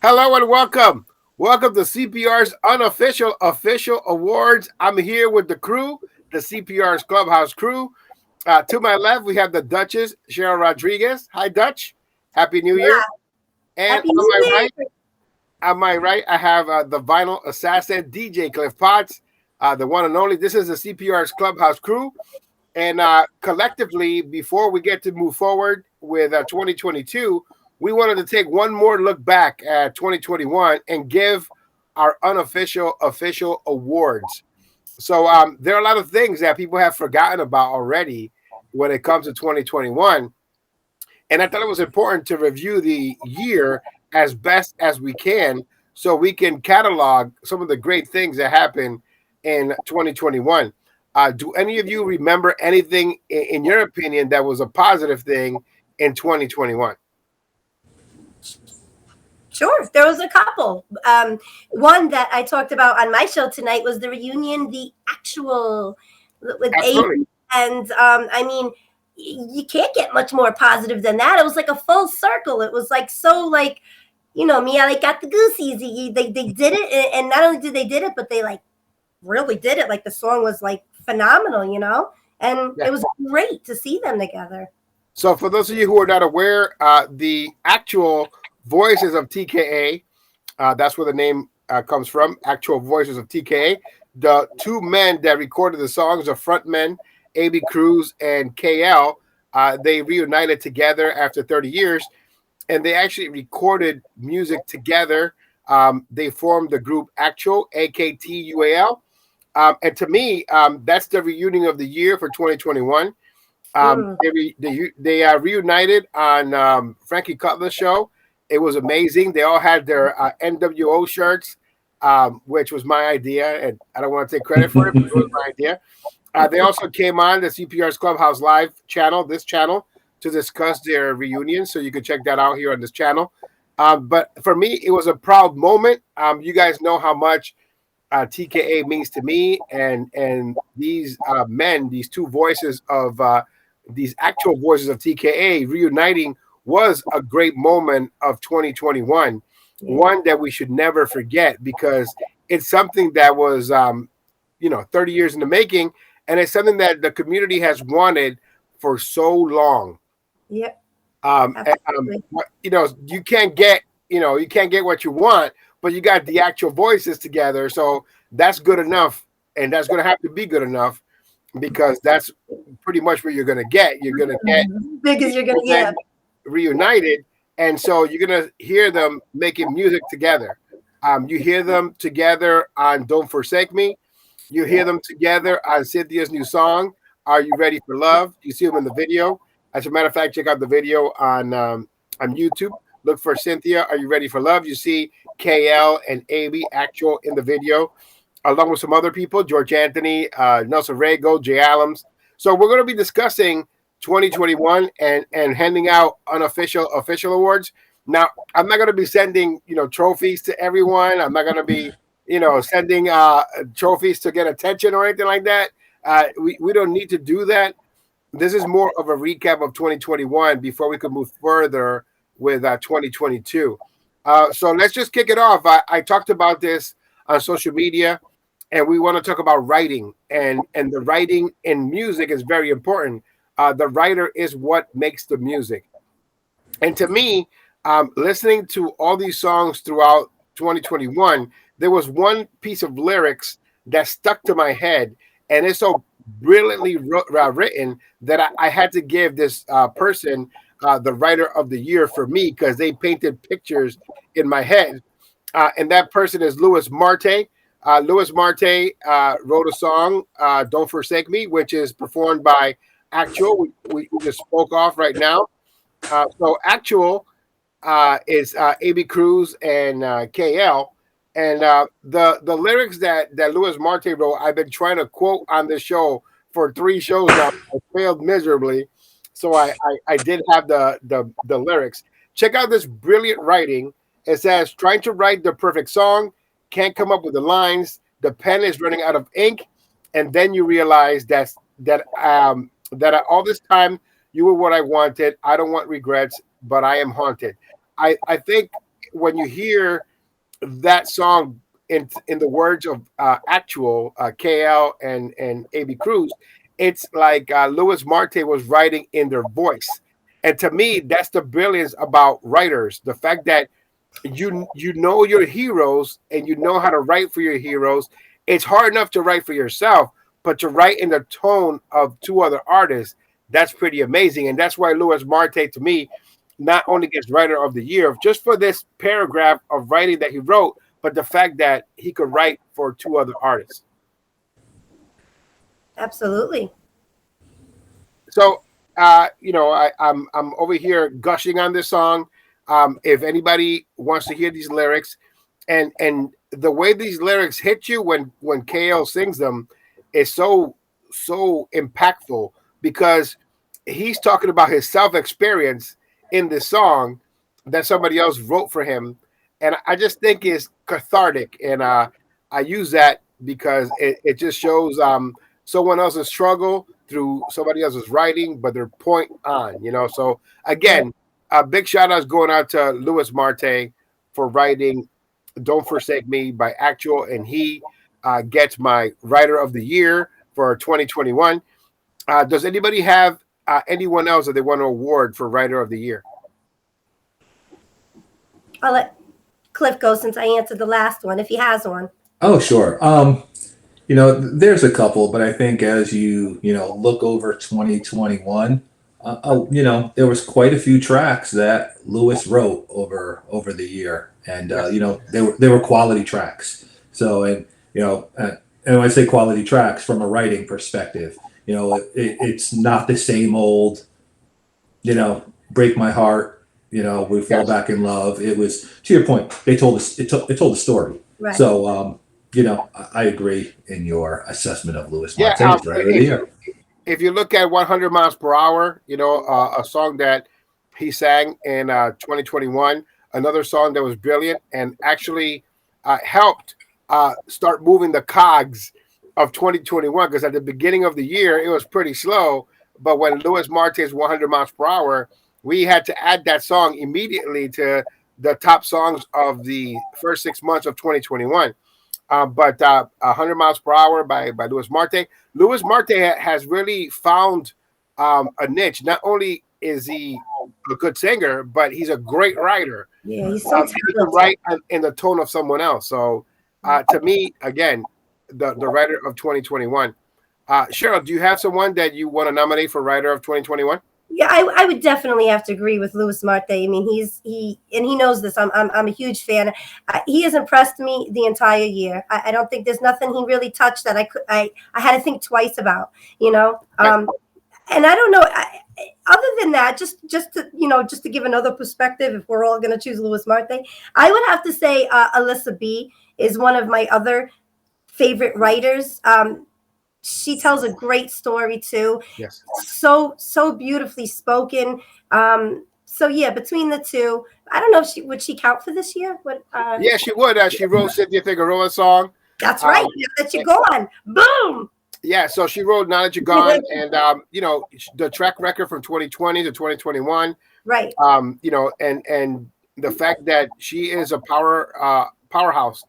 Hello and welcome. Welcome to CPR's unofficial official awards. I'm here with the crew, the CPR's Clubhouse crew. To my left, we have the Duchess, Cheryl Rodriguez. Hi, Dutch. Happy New Year. And Happy New Year. on my right, I have the vinyl assassin, DJ Cliff Potts, the one and only. This is the CPR's Clubhouse crew. And collectively, before we get to move forward with 2022, we wanted to take one more look back at 2021 and give our unofficial official awards. So there are a lot of things that people have forgotten about already when it comes to 2021. And I thought it was important to review the year as best as we can so we can catalog some of the great things that happened in 2021. Do any of you remember anything, in your opinion, that was a positive thing in 2021? Sure, there was a couple. One that I talked about on my show tonight was the reunion, the actual with Absolutely. and I mean, you can't get much more positive than that. It was like a full circle. It was like so like, Mia like got the goosies. They did it, and not only did they did it, but they like really did it. Like the song was like phenomenal, and It was great to see them together. So for those of you who are not aware, the actual Voices of TKA, that's where the name comes from, actual Voices of TKA. The two men that recorded the songs, the frontmen, A.B. Cruz and KL, they reunited together after 30 years, and they actually recorded music together. They formed the group Actual, AKTUAL. And to me, that's the reunion of the year for 2021. They reunited on Frankie Cutler's show. It was amazing. They all had their NWO shirts, which was my idea, and I don't want to take credit for it, but it was my idea. They also came on the CPR's Clubhouse Live channel, this channel, to discuss their reunion, so you can check that out here on this channel. But for me, it was a proud moment. You guys know how much TKA means to me, and these men, these two voices of these actual Voices of TKA reuniting was a great moment of 2021, one that we should never forget because it's something that was 30 years in the making, and it's something that the community has wanted for so long. Yep. You can't get what you want, but you got the actual voices together, so that's good enough, and that's going to have to be good enough because that's pretty much what you're going to get. You're going to get big as you're going to get reunited, and so you're going to hear them making music together. You hear them together on "Don't Forsake Me." You hear them together on Cynthia's new song, "Are You Ready for Love?" You see them in the video. As a matter of fact, check out the video on YouTube. Look for Cynthia, "Are You Ready for Love?" You see KL and AB Actual in the video, along with some other people, George Anthony, Nelson Rego, Jay Allams. So we're going to be discussing 2021 and handing out unofficial official awards. Now, I'm not going to be sending, trophies to everyone. I'm not going to be, sending trophies to get attention or anything like that. We don't need to do that. This is more of a recap of 2021 before we could move further with 2022. So let's just kick it off. I talked about this on social media, and we want to talk about writing, and the writing in music is very important. The writer is what makes the music. And to me, listening to all these songs throughout 2021, there was one piece of lyrics that stuck to my head, and it's so brilliantly written that I had to give this person the writer of the year for me because they painted pictures in my head. And that person is Louis Marte. Louis Marte wrote a song, "Don't Forsake Me," which is performed by Actual. We just spoke off right now. So Actual is A.B. Cruz and KL. And the lyrics that Louis Marte wrote, I've been trying to quote on this show for 3 shows now. I failed miserably. So I did have the lyrics. Check out this brilliant writing. It says, "Trying to write the perfect song, can't come up with the lines. The pen is running out of ink, and then you realize that all this time you were what I wanted. I don't want regrets, but I am haunted." I think when you hear that song in the words of actual KL and AB Cruz, it's like Louis Marte was writing in their voice. And to me, that's the brilliance about writers. The fact that you know your heroes and you know how to write for your heroes. It's hard enough to write for yourself, but to write in the tone of two other artists, that's pretty amazing. And that's why Louis Marte, to me, not only gets writer of the year just for this paragraph of writing that he wrote, but the fact that he could write for two other artists. Absolutely. So, I'm over here gushing on this song. If anybody wants to hear these lyrics, and the way these lyrics hit you when KL sings them is so impactful because he's talking about his self experience in this song that somebody else wrote for him, and I just think it's cathartic, and I use that because it just shows someone else's struggle through somebody else's writing, but they're point on, So again, a big shout out going out to Louis Marte for writing "Don't Forsake Me" by Actual, and he gets my Writer of the Year for 2021. Does anybody have anyone else that they want to award for Writer of the Year? I'll let Cliff go since I answered the last one, if he has one. Oh, sure. There's a couple, but I think as you look over 2021, there was quite a few tracks that Lewis wrote over the year, and they were quality tracks. So, and when I say quality tracks from a writing perspective, it's not the same old, break my heart. We fall back in love. It was, to your point, they told us it told a story. Right. So I agree in your assessment of Louis Marte. If you look at 100 Miles Per Hour, a song that he sang in 2021, another song that was brilliant and actually helped start moving the cogs of 2021, because at the beginning of the year, it was pretty slow. But when Louis Marte's 100 Miles Per Hour, we had to add that song immediately to the top songs of the first 6 months of 2021. But 100 Miles Per Hour by Louis Marte. Louis Marte has really found a niche. Not only is he a good singer, but he's a great writer. Yeah, he's so talented. He can write in the tone of someone else. So to me, again, the writer of 2021. Cheryl, do you have someone that you want to nominate for writer of 2021? Yeah, I would definitely have to agree with Louis Marte. I mean, he knows this. I'm a huge fan. He has impressed me the entire year. I don't think there's nothing he really touched that I had to think twice about. And I don't know. Other than that, just to give another perspective, if we're all going to choose Louis Marte, I would have to say Alyssa B is one of my other favorite writers. She tells a great story too. Yes. So beautifully spoken. So yeah, between the two, I don't know if would she count for this year? Yeah, she would. She wrote Cynthia Figueroa's song. That's right. Now that you're gone, boom. Yeah, so she wrote "Now That You're Gone," and the track record from 2020 to 2021. Right. And the fact that she is a powerhouse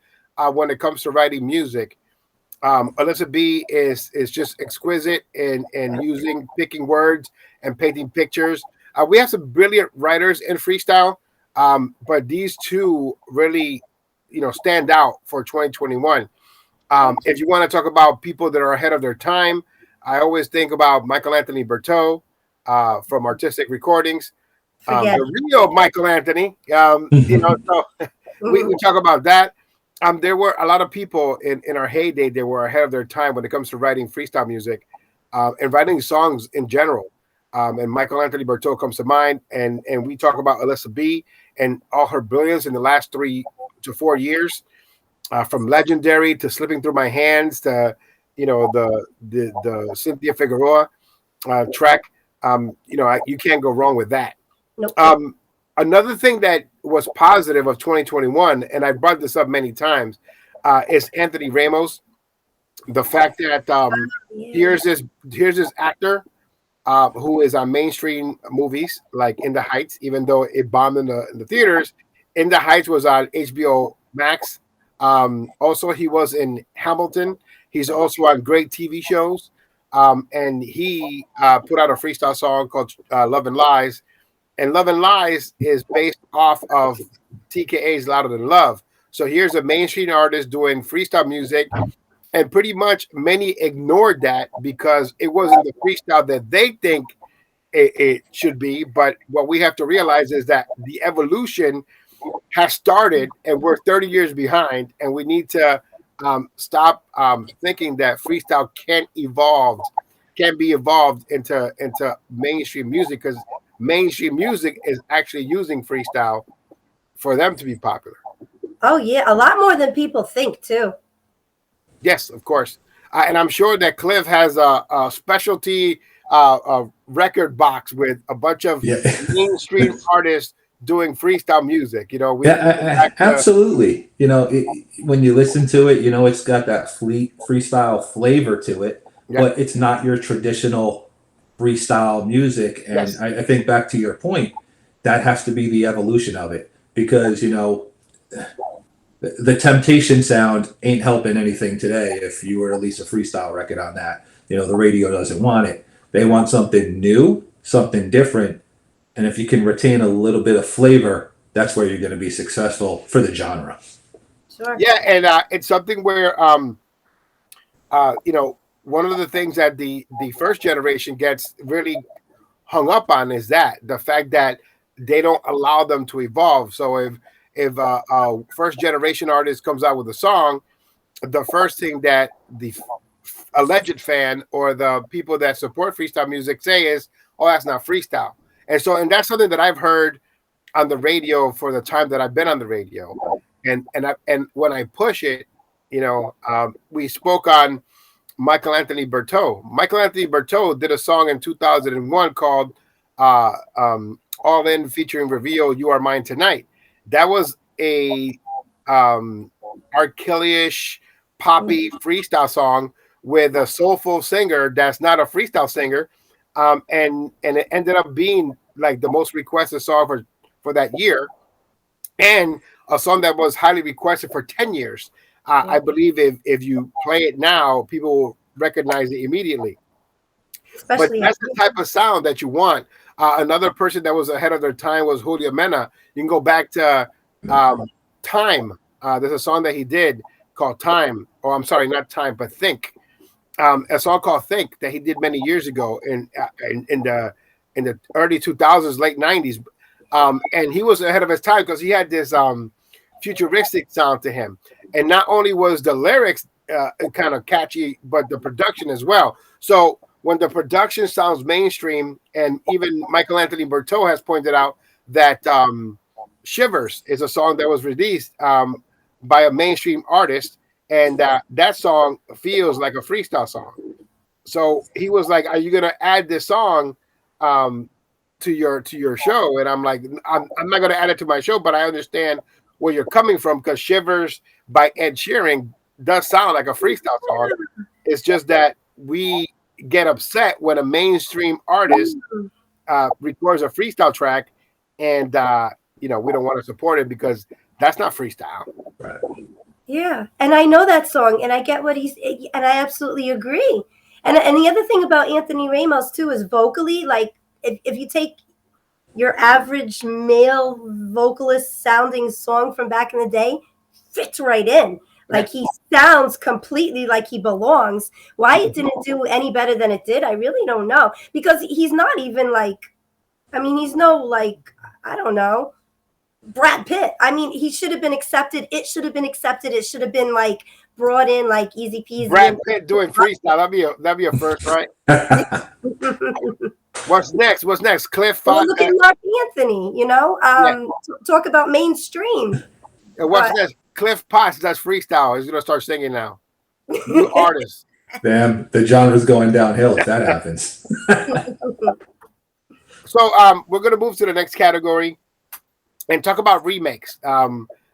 when it comes to writing music. Alyssa B is just exquisite in picking words and painting pictures. We have some brilliant writers in freestyle, but these two really, stand out for 2021. If you want to talk about people that are ahead of their time, I always think about Michael Anthony Berteau from Artistic Recordings, the real Michael Anthony. So we talk about that. There were a lot of people in our heyday that were ahead of their time when it comes to writing freestyle music and writing songs in general. And Michael Anthony Berteau comes to mind. And we talk about Alyssa B and all her brilliance in the last 3 to 4 years, from Legendary to Slipping Through My Hands to, the Cynthia Figueroa track. You can't go wrong with that. Nope. Another thing that was positive of 2021, and I brought this up many times, is Anthony Ramos. The fact that here's this actor who is on mainstream movies like In the Heights, even though it bombed in the theaters, In the Heights was on HBO Max. Also, he was in Hamilton. He's also on great TV shows. And he put out a freestyle song called Love and Lies. And Love and Lies is based off of TKA's Louder Than Love. So here's a mainstream artist doing freestyle music. And pretty much many ignored that because it wasn't the freestyle that they think it should be. But what we have to realize is that the evolution has started and we're 30 years behind, and we need to stop thinking that freestyle can't be evolved into mainstream music, because mainstream music is actually using freestyle for them to be popular. Oh yeah, a lot more than people think too. Yes, of course. And I'm sure that Cliff has a specialty record box with a bunch of mainstream artists doing freestyle music. You know, absolutely. You know, when you listen to it, you know, it's got that freestyle flavor to it, but it's not your traditional freestyle music. And yes. I think back to your point, that has to be the evolution of it, because, you know, the Temptation sound ain't helping anything today. If you were to release a freestyle record on that, you know, the radio doesn't want it. They want something new, something different. And if you can retain a little bit of flavor, that's where you're going to be successful for the genre. Sure. Yeah, and it's something where, you know, one of the things that the first generation gets really hung up on is that the fact that they don't allow them to evolve. So if a first generation artist comes out with a song, the first thing that the alleged fan or the people that support freestyle music say is, "Oh, that's not freestyle." And that's something that I've heard on the radio for the time that I've been on the radio. And when I push it, you know, we spoke on Michael Anthony Berteau. Michael Anthony Berteau did a song in 2001 called All In, featuring Reveal, You Are Mine Tonight. That was a R. Kelly-ish poppy freestyle song with a soulful singer that's not a freestyle singer. And it ended up being like the most requested song for that year, and a song that was highly requested for 10 years. I believe if you play it now, people will recognize it immediately. Especially but that's the type of sound that you want. Another person that was ahead of their time was Julio Mena. You can go back to Time. There's a song that he did called Time. Oh, I'm sorry, not Time, but Think. A song called Think that he did many years ago in the early 2000s, late 90s. And he was ahead of his time because he had this futuristic sound to him. And not only was the lyrics kind of catchy, but the production as well. So when the production sounds mainstream, and even Michael Anthony Berteau has pointed out that Shivers is a song that was released by a mainstream artist, and that song feels like a freestyle song. So he was like, "Are you going to add this song to your show?" And I'm like, I'm not going to add it to my show, but I understand where you're coming from, because Shivers by Ed Sheeran does sound like a freestyle song. It's just that we get upset when a mainstream artist records a freestyle track, and you know, we don't want to support it because that's not freestyle. Right. Yeah, and I know that song, and I get what and I absolutely agree. And the other thing about Anthony Ramos too is vocally, like if you take your average male vocalist sounding song from back in the day, fits right in. Like he sounds completely like he belongs. Why it didn't do any better than it did, I really don't know. Because he's not even like, I mean, he's no like, I don't know, Brad Pitt. I mean, he should have been accepted. It should have been accepted. It should have been like brought in like easy peasy. Brad Pitt doing freestyle. That'd be a first, right? What's next? Cliff. Well, look at Mark Anthony. You know, talk about mainstream. And what's next? Cliff Potts does freestyle. He's gonna start singing now. New artist. Damn, the genre's going downhill if that happens. So we're gonna move to the next category and talk about remakes.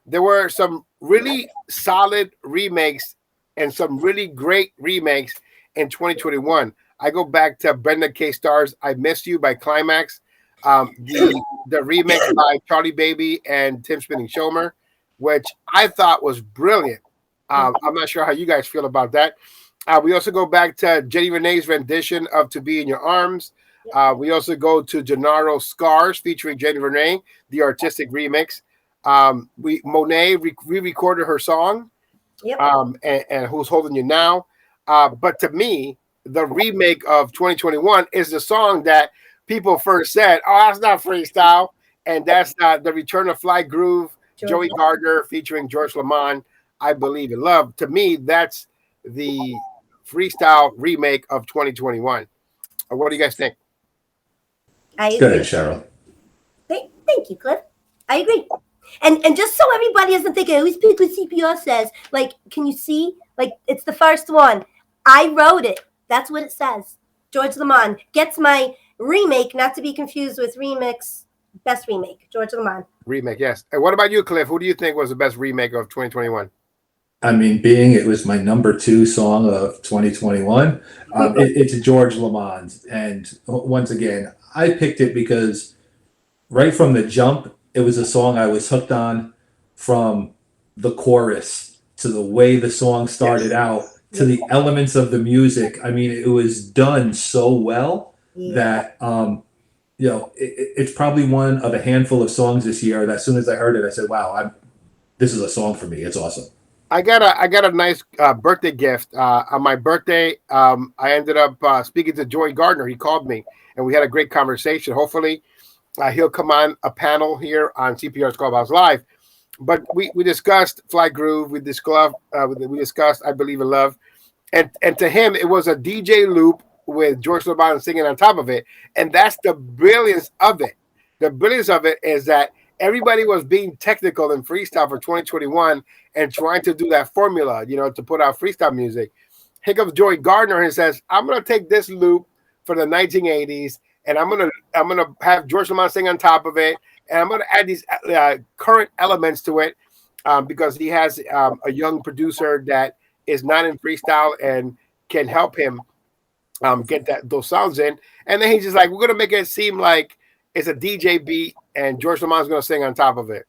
There were some really solid remakes and some really great remakes in 2021. I go back to Brenda K. Starr's "I Miss You" by Climax. The remix by Charlie Baby and Tim Spinning Shomer, which I thought was brilliant. I'm not sure how you guys feel about that. We also go back to Jenny Renee's rendition of "To Be in Your Arms." We also go to Gennaro Scars featuring Jenny Renee, the artistic remix. Monet re-recorded her song, Yep. and Who's Holding You Now. But to me, the remake of 2021 is the song that people first said, "Oh, that's not freestyle," and that's the Return of Fly Groove, Joey Gardner featuring George Lamond, "I Believe in Love." To me, that's the freestyle remake of 2021. What do you guys think? I Go agree. ahead, Cheryl. Thank you, Cliff. I agree. And just so everybody isn't thinking, oh, he's because CPR says, like, can you see? Like, it's the first one. I wrote it. That's what it says. George Lamond gets my remake, not to be confused with remix, best remake. George Lamond. Remake, yes. And what about you, Cliff? Who do you think was the best remake of 2021? I mean, being it was my number 2 song of 2021, it's George Lamond. And once again, I picked it because right from the jump, it was a song I was hooked on, from the chorus to the way the song started out to the elements of the music. I mean, it was done so well that it's probably one of a handful of songs this year that as soon as I heard it, I said, "Wow, this is a song for me. It's awesome." I got a nice birthday gift on my birthday. I ended up speaking to Joey Gardner. He called me and we had a great conversation. Hopefully, he'll come on a panel here on CPR's Clubhouse Live. But we discussed Fly Groove. We discussed I Believe in Love, and to him it was a DJ loop with George Lamond singing on top of it, and that's the brilliance of it. The brilliance of it is that everybody was being technical in freestyle for 2021 and trying to do that formula, to put out freestyle music. Here comes Joey Gardner and says, "I'm gonna take this loop for the 1980s, and I'm gonna have George Lamond sing on top of it, and I'm gonna add these current elements to it because he has a young producer that is not in freestyle and can help him get those sounds in." And then he's just like, "We're gonna make it seem like it's a DJ beat, and George Lamond's gonna sing on top of it."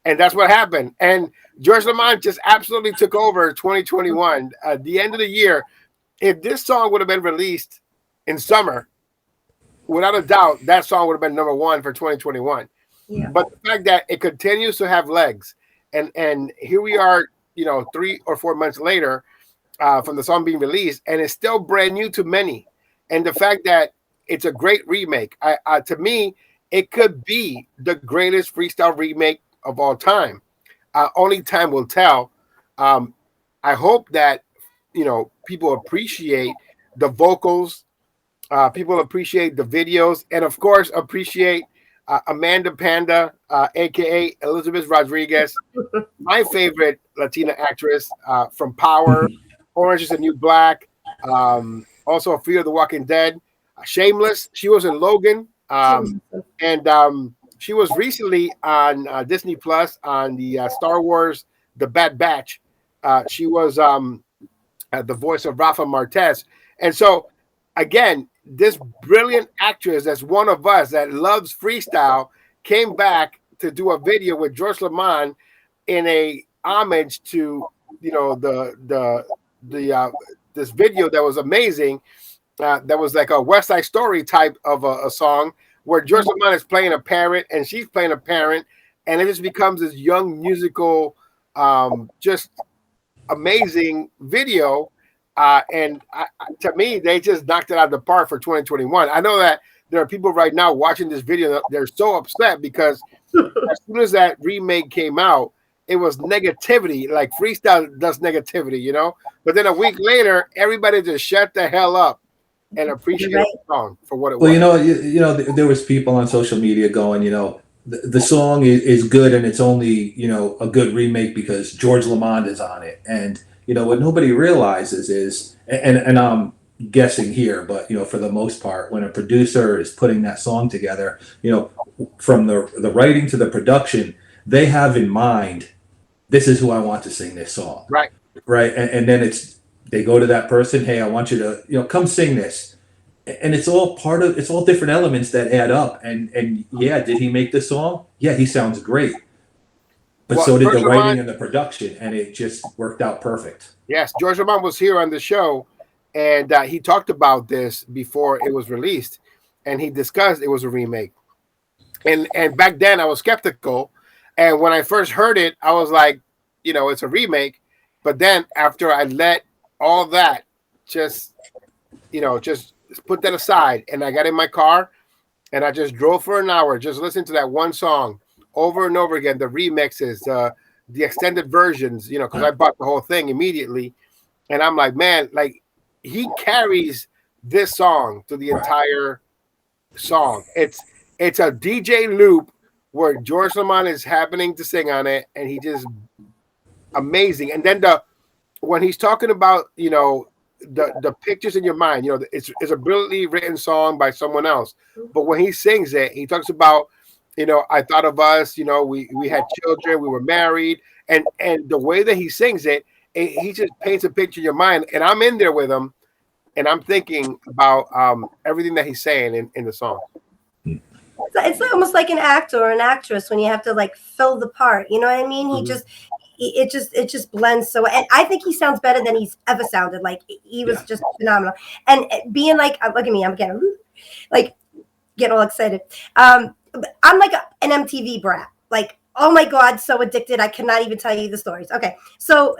And that's what happened. And George Lamond just absolutely took over 2021. At the end of the year, if this song would have been released in summer, without a doubt, that song would have been number 1 for 2021. Yeah. But the fact that it continues to have legs, and here we are, 3 or 4 months later from the song being released, and it's still brand new to many. And the fact that it's a great remake, to me, it could be the greatest freestyle remake of all time. Only time will tell. I hope that people appreciate the vocals, people appreciate the videos, and of course appreciate Amanda Panda, aka Elizabeth Rodriguez, my favorite Latina actress from Power, Orange is the New Black, also Fear the Walking Dead, Shameless. She was in Logan, and she was recently on Disney Plus on the Star Wars The Bad Batch. She was the voice of Rafa Martez. And so, again, this brilliant actress that's one of us that loves freestyle came back to do a video with George Lamond in a homage to, this video that was amazing. That was like a West Side Story type of a song where George Lamond is playing a parent and she's playing a parent, and it just becomes this young musical, just amazing video. And to me, they just knocked it out of the park for 2021. I know that there are people right now watching this video, they're so upset because as soon as that remake came out, it was negativity, like freestyle does negativity, But then a week later, everybody just shut the hell up and appreciate the song for what it was. Well, there was people on social media going, the song is good and it's only, a good remake because George Lamond is on it. And, what nobody realizes is, and I'm guessing here, but, for the most part, when a producer is putting that song together, from the writing to the production, they have in mind, this is who I want to sing this song. Right. And then they go to that person, hey, I want you to, come sing this. and it's all different elements that add up. And yeah, did he make the song? Yeah, he sounds great. But Well, so did George the Lamont, writing and the production, and it just worked out perfect. yes, George Lamont was here on the show, and he talked about this before it was released, and he discussed it was a remake. And back then I was skeptical, and when I first heard it, I was like, it's a remake. But then after I let all that just just put that aside, and I got in my car and I just drove for an hour, just listening to that one song over and over again, the remixes, the extended versions, because I bought the whole thing immediately, and I'm like, man, like he carries this song to the entire song. It's a DJ loop where George Lamont is happening to sing on it, and he just amazing. And then when he's talking about the pictures in your mind, it's a brilliantly written song by someone else, but when he sings it, he talks about I thought of us, we had children, we were married, and the way that he sings it, he just paints a picture in your mind, and I'm in there with him, and I'm thinking about everything that he's saying in the song. It's almost like an actor or an actress when you have to like fill the part. You know what I mean? It just blends so. And I think he sounds better than he's ever sounded. Like he was just phenomenal. And being like, look at me, I'm getting all excited. I'm like an MTV brat. Like, oh my God, so addicted. I cannot even tell you the stories. Okay, so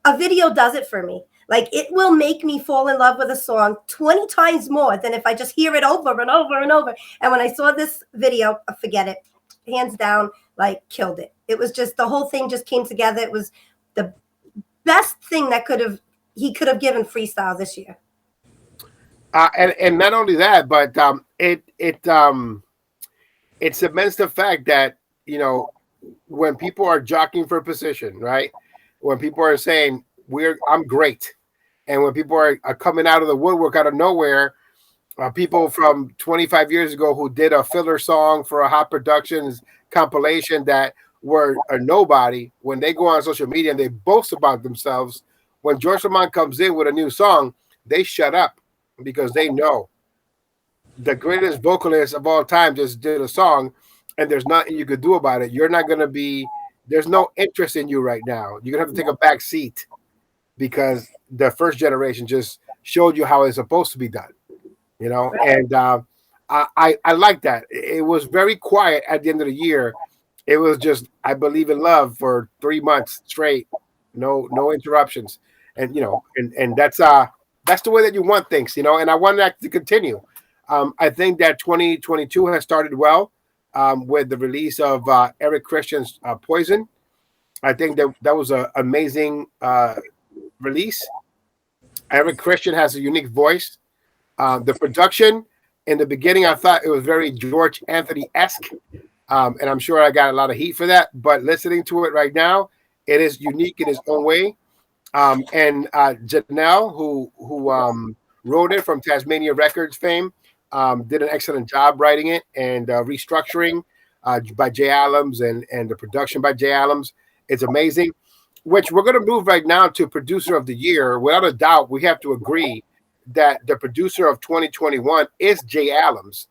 a video does it for me. Like it will make me fall in love with a song 20 times more than if I just hear it over and over and over. And when I saw this video, forget it, hands down, like killed it. It was just, the whole thing just came together. It was the best thing that he could have given Freestyle this year. And not only that, but it cements the fact that when people are jockeying for position, right? When people are saying I'm great, and when people are coming out of the woodwork out of nowhere, people from 25 years ago who did a filler song for a Hot Productions compilation that were a nobody, when they go on social media and they boast about themselves, when George Lamont comes in with a new song, they shut up because they know the greatest vocalist of all time just did a song, and there's nothing you could do about it. You're not going to be, there's no interest in you right now. You're going to have to take a back seat because the first generation just showed you how it's supposed to be done, and I like that. It was very quiet at the end of the year. It was just, I Believe in Love for 3 months straight, no interruptions. And, and that's the way that you want things, and I want that to continue. I think that 2022 has started well with the release of Eric Christian's Poison. I think that was an amazing release. Eric Christian has a unique voice. The production in the beginning, I thought it was very George Anthony-esque, and I'm sure I got a lot of heat for that. But listening to it right now, it is unique in its own way. And Janelle, who wrote it from Tasmania Records fame, did an excellent job writing it and restructuring by Jay Allums and the production by Jay Allums. It's amazing. Which we're going to move right now to Producer of the Year. Without a doubt, we have to agree that the producer of 2021 is Jay Allums.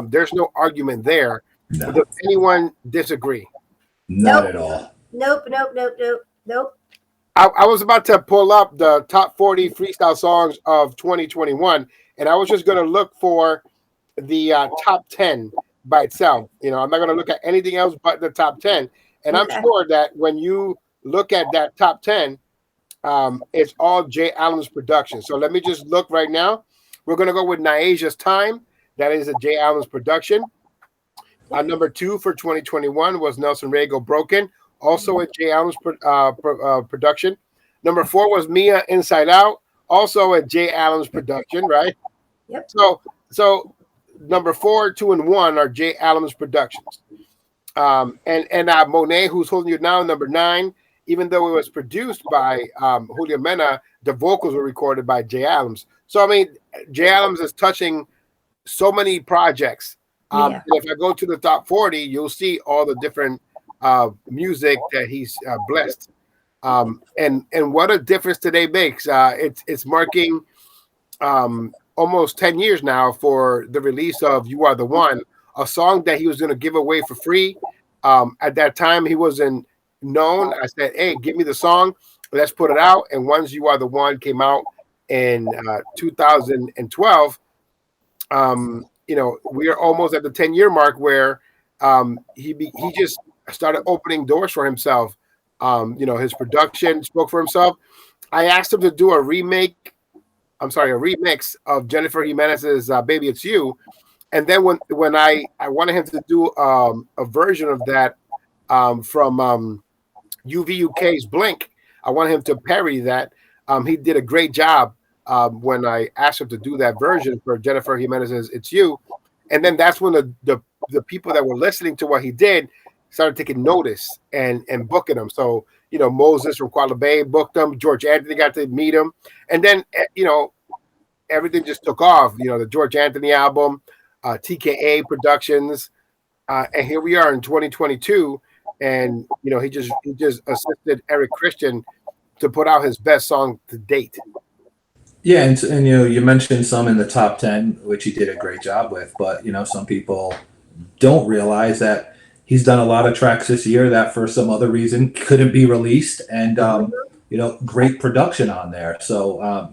There's no argument there. No. Does anyone disagree? Not at all. Nope. I was about to pull up the top 40 freestyle songs of 2021, and I was just going to look for the top 10 by itself. I'm not going to look at anything else but the top 10. And okay. I'm sure that when you look at that top 10, it's all Jay Allums production. So let me just look right now. We're going to go with Niasia's Time. That is a Jay Allums production. Number 2 for 2021 was Nelson Rego Broken, also a Jay Allums production. Number 4 was Mia Inside Out, also a Jay Allums production, right? Yep. So number 4, 2, and 1 are Jay Allums productions. And Monet, who's holding you now, number 9. Even though it was produced by Julio Mena, the vocals were recorded by Jay Allums. So, I mean, Jay Allums is touching so many projects. If I go to the top 40, you'll see all the different music that he's blessed. And what a difference today makes. It's marking almost 10 years now for the release of You Are the One, a song that he was going to give away for free. At that time, he wasn't known. I said, hey, give me the song. Let's put it out. And once You Are the One came out in 2012, we are almost at the 10-year mark where he just started opening doors for himself. His production spoke for himself. I asked him to do a remix of Jennifer Jimenez's "Baby It's You," and then when I wanted him to do a version of that from UVUK's "Blink," I wanted him to parody that. He did a great job when I asked him to do that version for Jennifer Jimenez's "It's You," and then that's when the people that were listening to what he did started taking notice and booking him. So Moses from Kuala Bay booked him. George Anthony got to meet him, and then everything just took off. The George Anthony album, TKA Productions, and here we are in 2022, and he just assisted Eric Christian to put out his best song to date. Yeah, and you mentioned some in the top 10, which he did a great job with, but some people don't realize that he's done a lot of tracks this year that for some other reason couldn't be released, and great production on there. So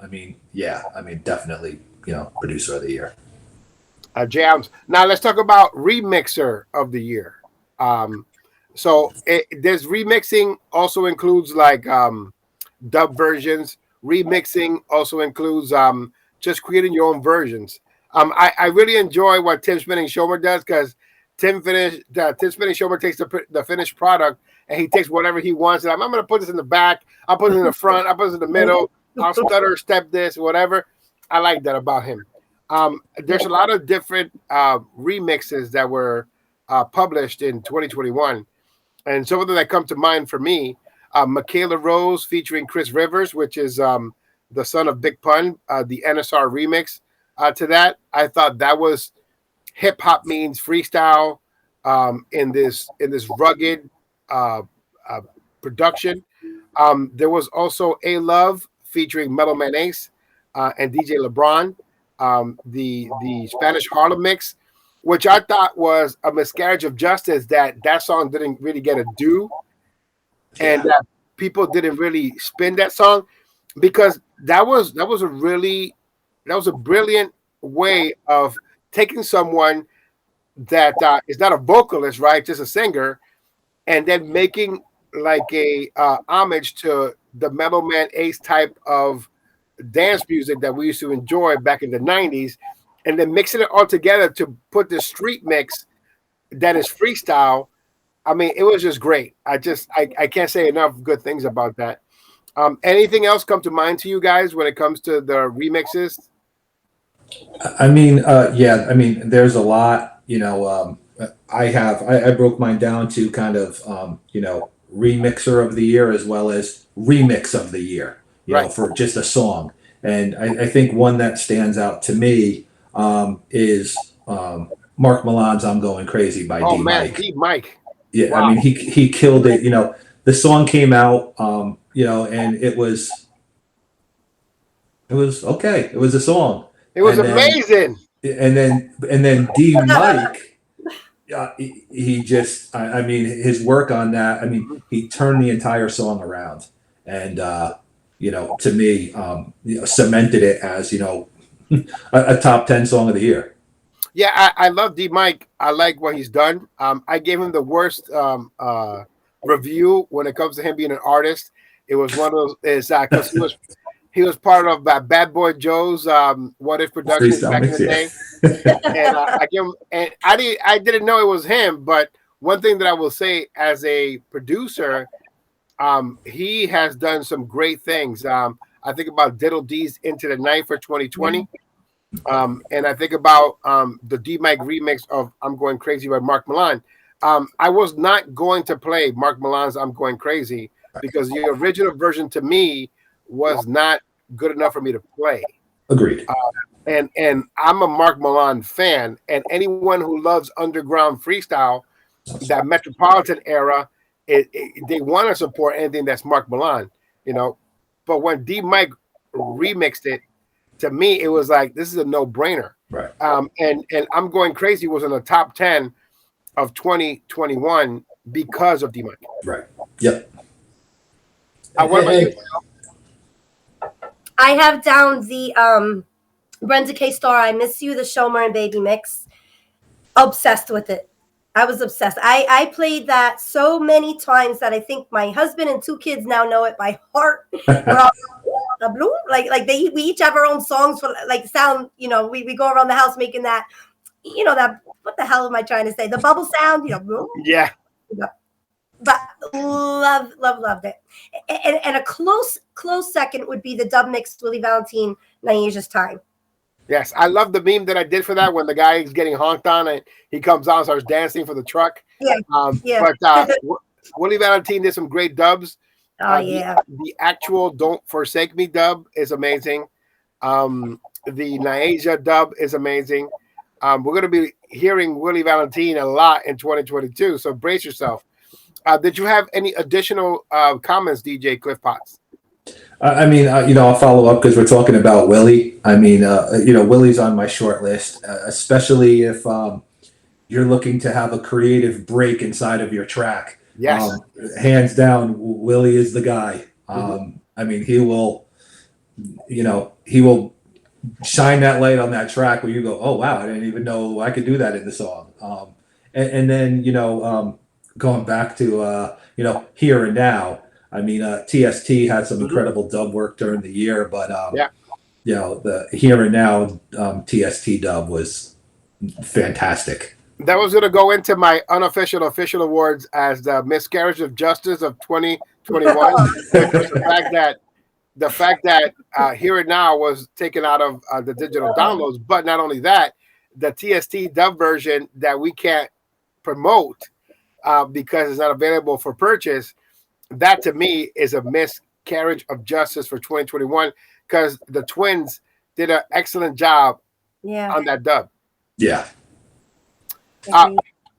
definitely producer of the year. Jams. Now let's talk about remixer of the year. There's remixing also includes like dub versions. Remixing also includes just creating your own versions. I really enjoy what Tim Spinning Shomer does because Tim Spinning Shomer takes the finished product and he takes whatever he wants. And I'm going to put this in the back. I'll put it in the front. I'll put it in the middle. I'll stutter, step this, whatever. I like that about him. There's a lot of different remixes that were published in 2021. And some of them that come to mind for me, Michaela Rose featuring Chris Rivers, which is the son of Big Pun, the NSR remix to that. I thought that was hip hop means freestyle in this rugged production. There was also A Love featuring Mellow Man Ace and DJ LeBron, the Spanish Harlem mix, which I thought was a miscarriage of justice that song didn't really get a due, and that people didn't really spin that song because that was a brilliant way of taking someone that is not a vocalist, right, just a singer, and then making like a homage to the Mellow Man Ace type of dance music that we used to enjoy back in the 90s, and then mixing it all together to put the street mix that is freestyle. I mean, it was just great. I can't say enough good things about that. Anything else come to mind to you guys when it comes to the remixes? There's a lot. I broke mine down to kind of remixer of the year as well as remix of the year. For just a song. And I think one that stands out to me is Mark Milan's "I'm Going Crazy" by D Mike. D Mike. Yeah, wow. I mean he killed it. The song came out, and it was okay. It was a song. It was amazing. And then D Mike, he just, his work on that. I mean, he turned the entire song around, and to me, cemented it as a top 10 song of the year. Yeah, I love D Mike. I like what he's done. I gave him the worst review when it comes to him being an artist. It was one of those because he was part of Bad Boy Joe's What If Productions back in the day. And I give him, and I didn't know it was him, but one thing that I will say as a producer, he has done some great things. I think about Diddle D's Into the Night for 2020. And I think about the D Mike remix of I'm Going Crazy by Mark Milan. I was not going to play Mark Milan's I'm Going Crazy because the original version to me was not good enough for me to play. Agreed. And I'm a Mark Milan fan, and anyone who loves underground freestyle, that Metropolitan era, they want to support anything that's Mark Milan, But when D Mike remixed it, to me, it was like this is a no-brainer. Right. And I'm Going Crazy was in the top 10 of 2021 because of D-Money. Right. Yep. What about you? I have down the Brenda K. Starr, I Miss You, the Shomer and Baby mix. Obsessed with it. I was obsessed. I played that so many times that I think my husband and 2 kids now know it by heart. We're all a blue, like we each have our own songs for like sound. You know, we go around the house making that. You know that. What the hell am I trying to say? The bubble sound. You know. Yeah. But loved it. And a close second would be the dub mix Willie Valentine, Naija's Time. Yes, I love the meme that I did for that when the guy is getting honked on and he comes out and starts dancing for the truck. Yeah. But Willie Valentine did some great dubs. Oh yeah. The actual "Don't Forsake Me" dub is amazing. The Naija dub is amazing. We're going to be hearing Willie Valentine a lot in 2022, so brace yourself. Did you have any additional comments, DJ Cliff Potts? I mean, I'll follow up because we're talking about Willie. I mean, Willie's on my short list, especially if you're looking to have a creative break inside of your track. Yes. Hands down, Willie is the guy. I mean, he will shine that light on that track where you go, oh, wow, I didn't even know I could do that in the song. And then, going back to, Here and Now, I mean, TST had some incredible dub work during the year, but, the Here and Now TST dub was fantastic. That was going to go into my unofficial official awards as the miscarriage of justice of 2021. the fact that Here and Now was taken out of the digital downloads, but not only that, the TST dub version that we can't promote because it's not available for purchase. That to me is a miscarriage of justice for 2021 because the twins did an excellent job on that dub. Yeah.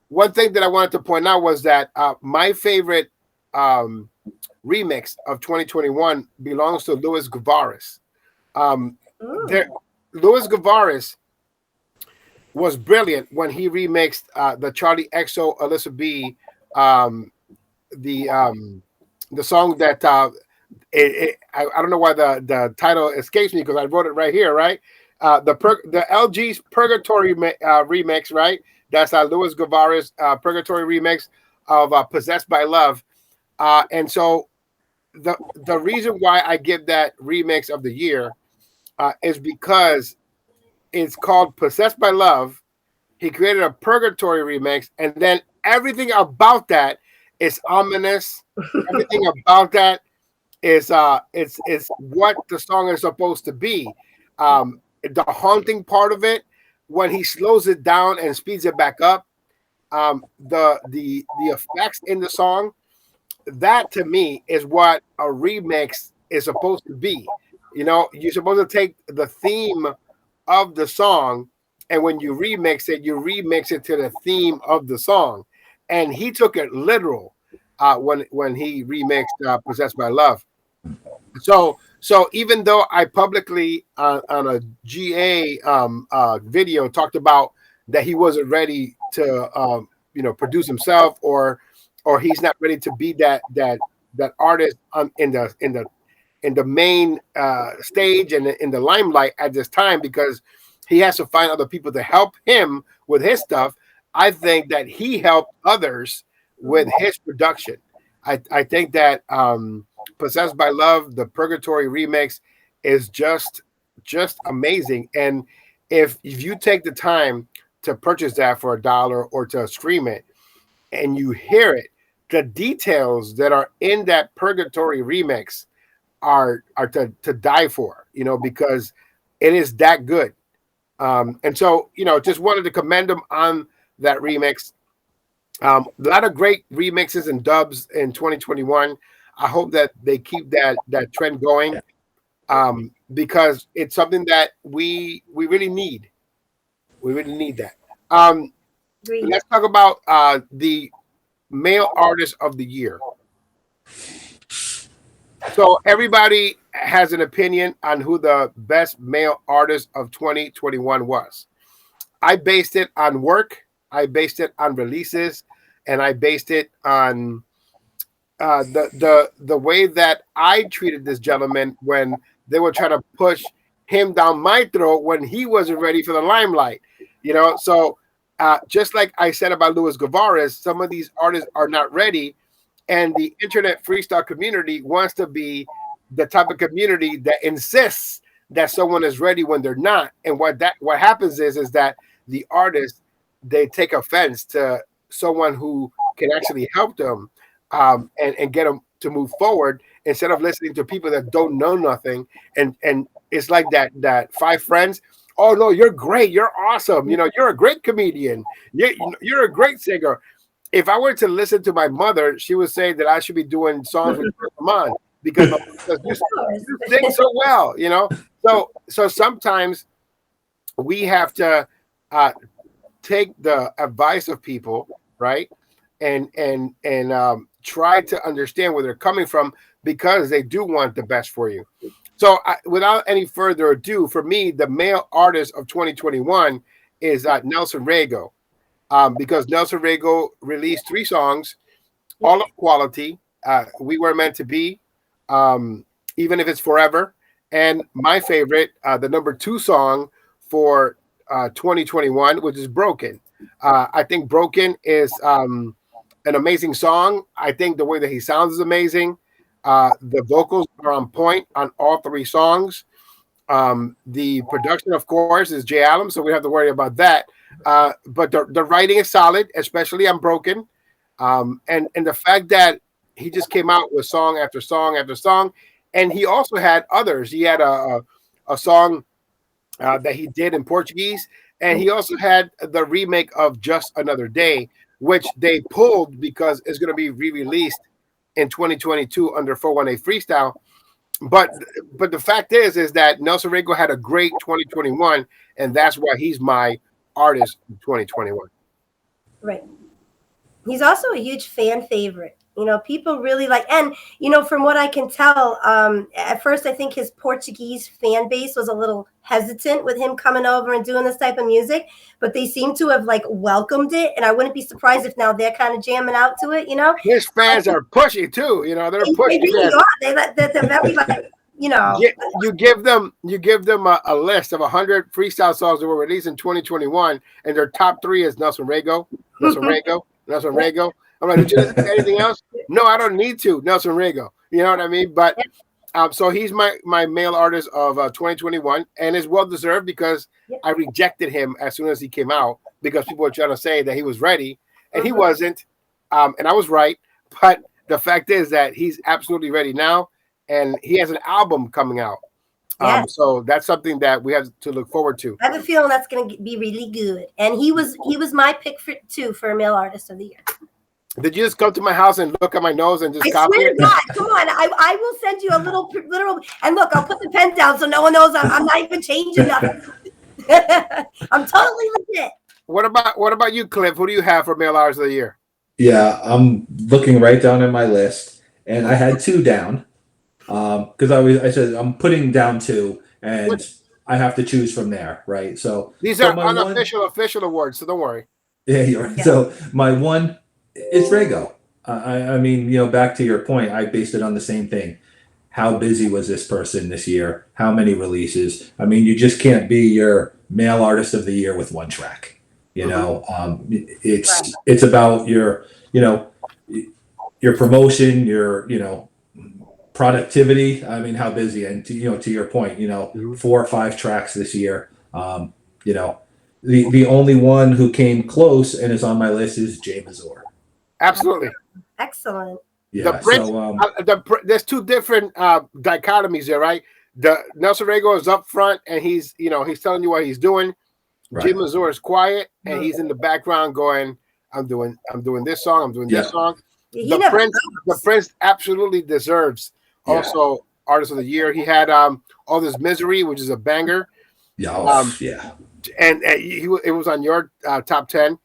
One thing that I wanted to point out was that my favorite remix of 2021 belongs to Luis Guevara's. Luis Guevara's was brilliant when he remixed the Charlie XO Alyssa B, the song that I don't know why the title escapes me because I wrote it right here, right? The LG's Purgatory remix, right? That's Luis Guevara's Purgatory remix of Possessed by Love. And so the reason why I give that remix of the year is because it's called Possessed by Love. He created a Purgatory remix, and then everything about that is ominous. Everything about that is it's what the song is supposed to be. The haunting part of it, when he slows it down and speeds it back up, the effects in the song, that to me is what a remix is supposed to be. You're supposed to take the theme of the song, and when you remix it to the theme of the song. And he took it literal when he remixed Possessed by Love. So even though I publicly on a GA video talked about that he wasn't ready to produce himself or he's not ready to be that artist in the main stage and in the limelight at this time because he has to find other people to help him with his stuff. I think that he helped others with his production. I think that Possessed by Love, the Purgatory remix, is just amazing. And if you take the time to purchase that for $1 or to stream it and you hear it, the details that are in that Purgatory remix are to die for, because it is that good. And so, just wanted to commend them on that remix. A lot of great remixes and dubs in 2021. I hope that they keep that trend going because it's something that we really need. We really need that. Let's talk about the male artist of the year. So everybody has an opinion on who the best male artist of 2021 was. I based it on work, I based it on releases, and I based it on the way that I treated this gentleman when they were trying to push him down my throat when he wasn't ready for the limelight. So just like I said about Luis Guevara, some of these artists are not ready, and the internet freestyle community wants to be the type of community that insists that someone is ready when they're not. And what happens is that the artists, they take offense to someone who can actually help them, and get them to move forward instead of listening to people that don't know nothing. And it's like that five friends. Oh no, you're great. You're awesome. You're a great comedian. You're a great singer. If I were to listen to my mother, she would say that I should be doing songs with Ramon because you sing so well. So sometimes we have to take the advice of people, right, and try to understand where they're coming from because they do want the best for you. So without any further ado, for me, the male artist of 2021 is Nelson Rego, because Nelson Rego released 3 songs, all of quality. We Were Meant to Be, Even If It's Forever, and my favorite, the number 2 song for 2021, which is Broken. I think Broken is an amazing song. I think the way that he sounds is amazing. The vocals are on point on all 3 songs. The production, of course, is Jay Allen, so we don't have to worry about that. But the writing is solid, especially on Broken. And the fact that he just came out with song after song after song, and he also had others. He had a song that he did in Portuguese, and he also had the remake of Just Another Day, which they pulled because it's going to be re-released in 2022 under 418 Freestyle. But the fact is that Nelson Rego had a great 2021, and that's why he's my artist in 2021. Right. He's also a huge fan favorite. People really like, and from what I can tell, at first I think his Portuguese fan base was a little hesitant with him coming over and doing this type of music, but they seem to have welcomed it, and I wouldn't be surprised if now they're kind of jamming out to it. His fans are pushy too. They're pushy. They really are. They're very You give them a list of 100 freestyle songs that were released in 2021, and their top 3 is Nelson Rego, Nelson Rego, Nelson Rego. I'm like, did you listen to anything else? No, I don't need to. Nelson Rego. You know what I mean? But so he's my male artist of 2021, and is well deserved because I rejected him as soon as he came out because people were trying to say that he was ready, and he wasn't. And I was right. But the fact is that he's absolutely ready now, and he has an album coming out. So that's something that we have to look forward to. I have a feeling that's going to be really good. And he was my pick for male artist of the year. Did you just come to my house and look at my nose and just copy swear it? to God, come on. I will send you a little, and look, I'll put the pen down so no one knows I'm not even changing nothing. I'm totally legit. What about you, Cliff? Who do you have for male artist of the year? Yeah, I'm looking right down in my list, and I had 2 down because I said I'm putting down 2, and I have to choose from there, right? So these are unofficial official awards, so don't worry. Yeah, you're right. Yeah. So my one is Rego. I mean, back to your point, I based it on the same thing. How busy was this person this year? How many releases? I mean, you just can't be your male artist of the year with 1 track. It's about your promotion, your productivity. I mean, how busy, and to your point, 4 or 5 tracks this year. The only one who came close and is on my list is Jay Mazur. Absolutely. Excellent. Yeah. There's 2 different dichotomies there, right? The Nelson Rego is up front and he's telling you what he's doing. Right. Jay Mazur is quiet and he's in the background going, I'm doing this song, I'm doing this song. The Prince absolutely deserves also artist of the year. He had All This Misery, which is a banger. And it was on your top 10.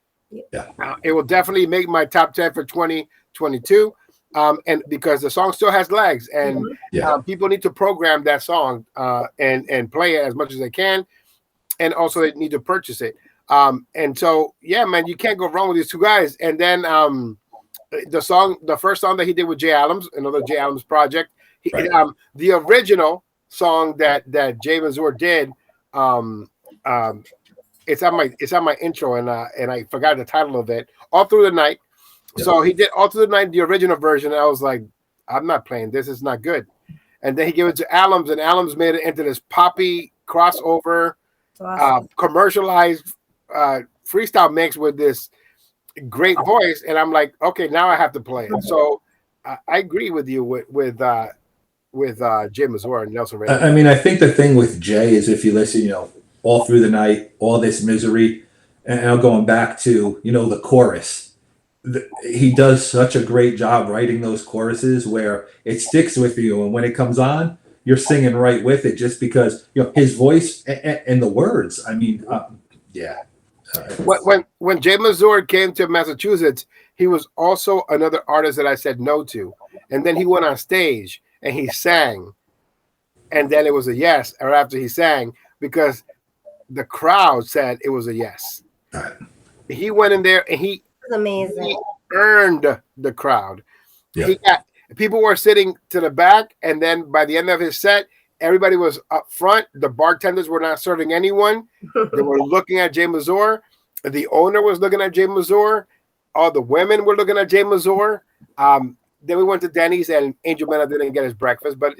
Yeah. It will definitely make my top 10 for 2022. and because the song still has legs, and people need to program that song and play it as much as they can, and also they need to purchase it. And so, yeah, man, you can't go wrong with these two guys. And then the first song that he did with Jay Adams, another Jay Adams project, the original song that Jay Mazur did, it's on my intro, and I forgot the title of it. All Through the Night. So he did All Through the Night, the original version. And I was like, I'm not playing this. It's not good. And then he gave it to Adams, and Adams made it into this poppy crossover, commercialized freestyle mix with this great voice. And I'm like, okay, now I have to play it. So I agree with you with Jay Mazur and Nelson Ramos. I mean, I think the thing with Jay is if you listen, All Through the Night, All This Misery, and I'm going back to, the chorus. He does such a great job writing those choruses where it sticks with you, and when it comes on, you're singing right with it just because his voice and the words. I mean, yeah. When Jay Mazur came to Massachusetts, he was also another artist that I said no to, and then he went on stage and he sang, and then it was a yes. Or after he sang, because the crowd said it was a yes. Right. He went in there and he amazing. He earned the crowd. Yeah. People were sitting to the back, and then by the end of his set, everybody was up front. The bartenders were not serving anyone. They were looking at Jay Mazur. The owner was looking at Jay Mazur. All the women were looking at Jay Mazur. Then we went to Denny's, and Angel Mena didn't get his breakfast, but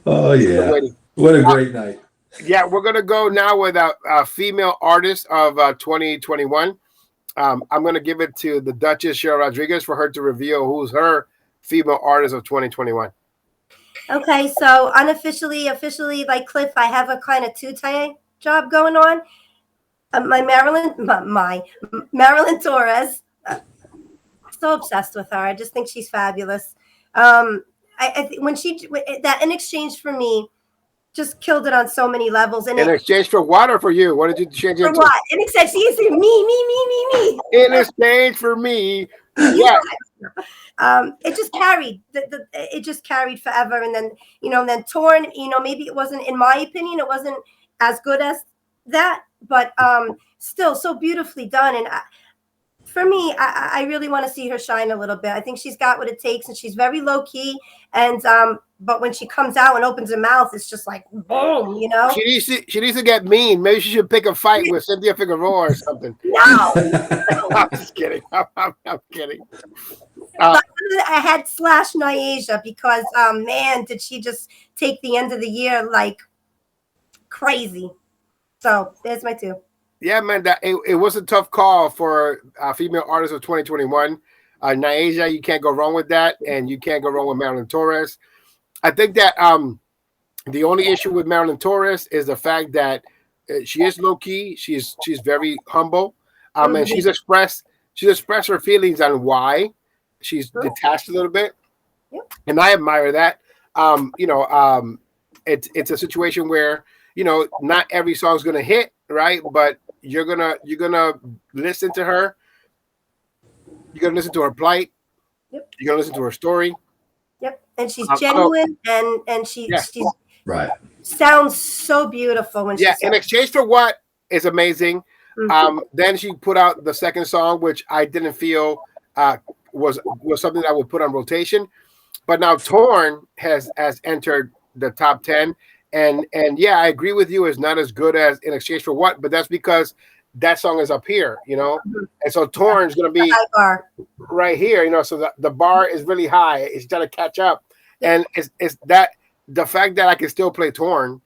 oh yeah, what a great night. Yeah, we're going to go now with a female artist of 2021. I'm going to give it to the Duchess, Cheryl Rodriguez, for her to reveal who's her female artist of 2021. Okay, so unofficially, officially, like Cliff, I have a kind of two-tie job going on. My Marilyn Torres. So obsessed with her. I just think she's fabulous. I think when that In Exchange for Me, just killed it on so many levels. And in exchange for what or for you? What did you change it for to? what? In exchange, she said me. In exchange for me. Yeah. It just carried. It just carried forever. And then, then Torn, maybe it wasn't, in my opinion, it wasn't as good as that, but still so beautifully done. And for me, I really want to see her shine a little bit. I think she's got what it takes, and she's very low key. And but when she comes out and opens her mouth, it's just like boom, She needs to get mean. Maybe she should pick a fight with Cynthia Figueroa or something. No, I'm just kidding. I'm kidding. I had / Niasia because man, did she just take the end of the year like crazy. So there's my two. Yeah, man, it was a tough call for female artists of 2021. Niasia, you can't go wrong with that, and you can't go wrong with Marilyn Torres. I think that the only issue with Marilyn Torres is the fact that she is low key. She's very humble, and she's expressed her feelings on why she's detached a little bit, and I admire that. It's a situation where not every song's gonna hit, right? But you're gonna listen to her. You're gonna listen to her plight. Yep. You're gonna listen to her story. Yep, and she's genuine, and she's right. Sounds so beautiful when she's In Exchange for What is amazing. Then she put out the second song, which I didn't feel was something that I would put on rotation. But now Torn has entered the top 10. And yeah, I agree with you. It's not as good as In Exchange for What, but that's because that song is up here, And so Torn's going to be right here, So the bar is really high. It's trying to catch up. And it's that the fact that I can still play Torn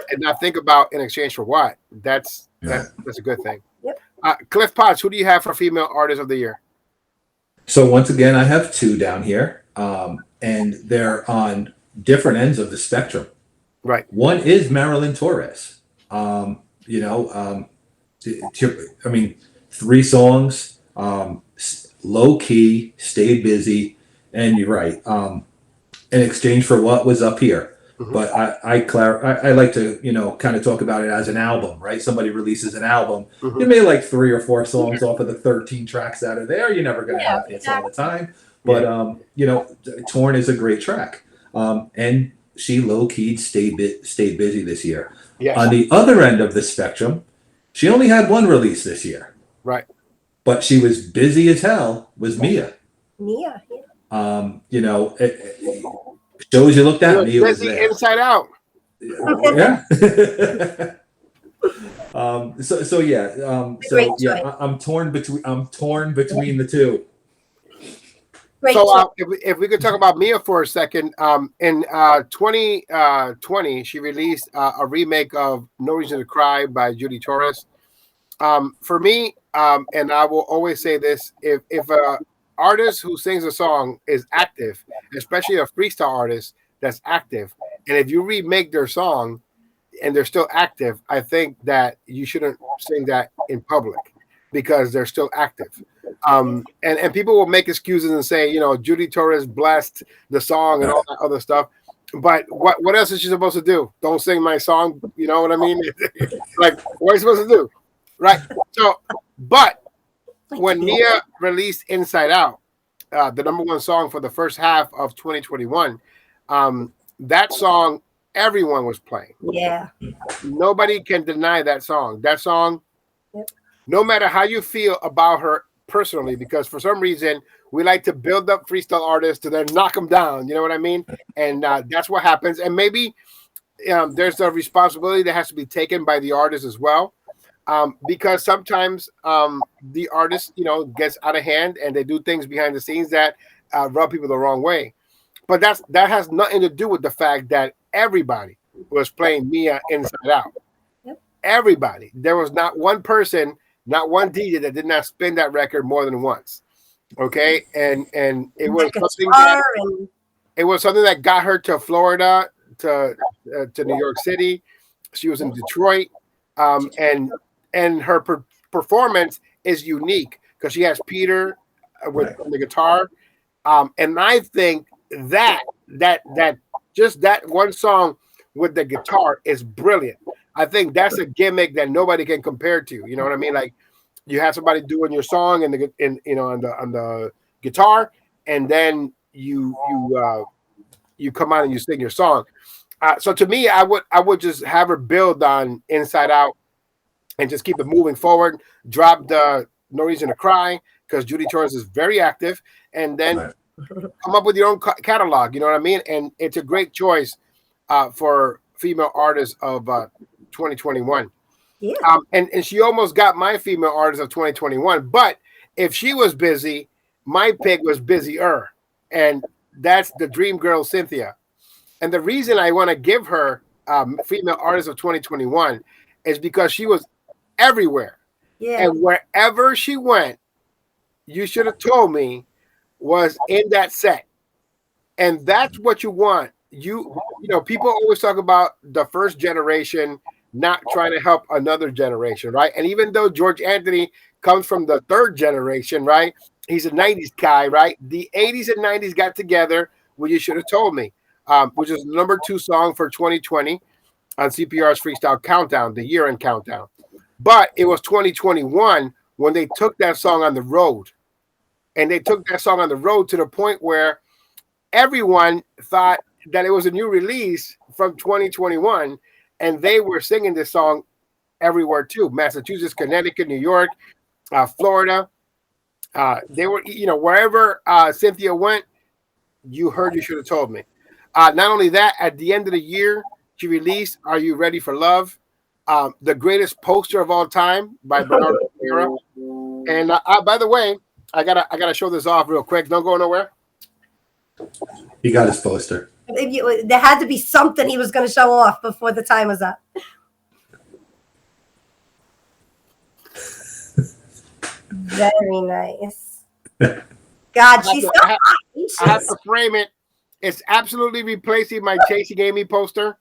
and not think about In Exchange for What, that's a good thing. Yep. Cliff Potts, who do you have for female artist of the year? So once again, I have two down here, and they're on different ends of the spectrum. Right. One is Marilyn Torres. I mean, 3 songs, low key, stayed busy, and you're right. In Exchange for What was up here. But I like to, kind of talk about it as an album, right? Somebody releases an album. You may like 3 or 4 songs off of the 13 tracks that are there. You're never going to have hits all the time. But, Torn is a great track. And she low-key stayed busy this year. Yes. On the other end of the spectrum, she only had 1 release this year. Right. But she was busy as hell with Mia. Mia, yeah. Shows you looked at, Mia was busy there. Inside Out. Yeah. I'm torn between the two. Great So if we could talk about Mia for a second, in 2020 she released a remake of No Reason to Cry by Judy Torres. For me, and I will always say this, if a artist who sings a song is active, especially a freestyle artist that's active, and if you remake their song and they're still active, I think that you shouldn't sing that in public because they're still active. And people will make excuses and say, Judy Torres blessed the song and all that other stuff. But what else is she supposed to do? Don't sing my song. You know what I mean? Like, what are you supposed to do? Right. So, but when Mia released Inside Out, the #1 song for the first half of 2021, that song everyone was playing. Yeah. Nobody can deny that song. That song, no matter how you feel about her personally, because for some reason we like to build up freestyle artists to then knock them down. You know what I mean? And that's what happens. And maybe there's a responsibility that has to be taken by the artist as well. Because sometimes the artist, gets out of hand and they do things behind the scenes that rub people the wrong way. But that has nothing to do with the fact that everybody was playing Mia Inside Out. Yep. Everybody. There was not one person, not one DJ that did not spin that record more than once. Okay, and it was something that got her to Florida, to New York City. She was in Detroit, and her performance is unique because she has Peter with the guitar, and I think that just that one song with the guitar is brilliant. I think that's a gimmick that nobody can compare to. You know what I mean? Like you have somebody doing your song on the guitar, and then you come out and you sing your song. So to me, I would just have her build on Inside Out and just keep it moving forward. Drop the No Reason to Cry because Judy Torres is very active, and then come up with your own catalog. You know what I mean? And it's a great choice for female artists of 2021. Yeah. And she almost got my female artist of 2021. But if she was busy, my pick was busier, and that's the Dream Girl Cynthia. And the reason I want to give her female artist of 2021 is because she was everywhere. Yeah. And wherever she went, you should have told me, was in that set. And that's what you want. You know, people always talk about the first generation not trying to help another generation, right? And even though George Anthony comes from the third generation, right? He's a 90s guy, right? The 80s and 90s got together, well, you should have told me, which is the #2 song for 2020 on CPR's Freestyle Countdown, the year-end countdown. But it was 2021 when they took that song on the road. And they took that song on the road to the point where everyone thought that it was a new release from 2021. And they were singing this song everywhere too. Massachusetts, Connecticut, New York, Florida. They were, wherever Cynthia went, you should have told me. Not only that, at the end of the year, she released Are You Ready for Love? The greatest poster of all time by Bernardo Rivera. And by the way, I gotta show this off real quick. Don't go nowhere. He got his poster. There had to be something he was going to show off before the time was up. Very nice. God, she's so hot. I have to frame it. It's absolutely replacing my Chasing Amy poster.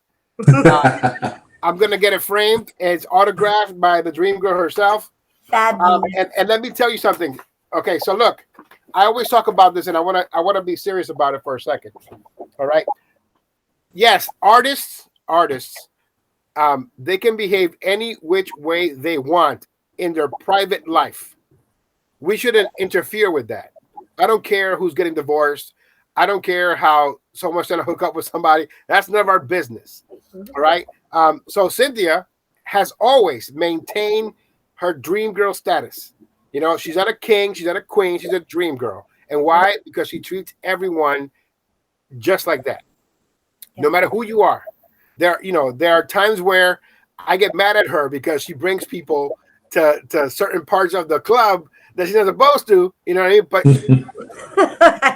I'm going to get it framed. It's autographed by the Dream Girl herself. And let me tell you something. Okay, so look, I always talk about this, and I want to be serious about it for a second. All right. yes, artists, they can behave any which way they want in their private life. We shouldn't interfere with that. I don't care who's getting divorced. I don't care how someone's trying to hook up with somebody. That's none of our business. All right. So Cynthia has always maintained her dream girl status. You know, she's not a king, she's not a queen, she's a dream girl. And why? Because she treats everyone just like that. No matter who you are. There are times where I get mad at her because she brings people to certain parts of the club that she's not supposed to, you know what I mean? But she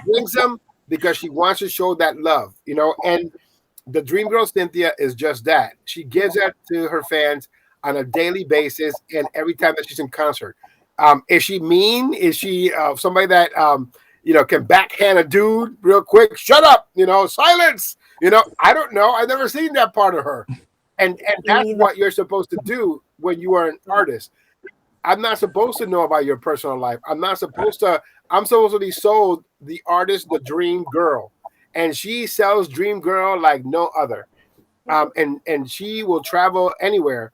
brings them because she wants to show that love, you know, and the Dream Girl Cynthia is just that. She gives that to her fans on a daily basis and every time that she's in concert. Is she mean? Is she somebody that can backhand a dude real quick? Shut up, silence. I don't know. I've never seen that part of her. And that's what you're supposed to do when you are an artist. I'm not supposed to know about your personal life. I'm supposed to be sold the artist, the dream girl. And she sells dream girl like no other. And she will travel anywhere.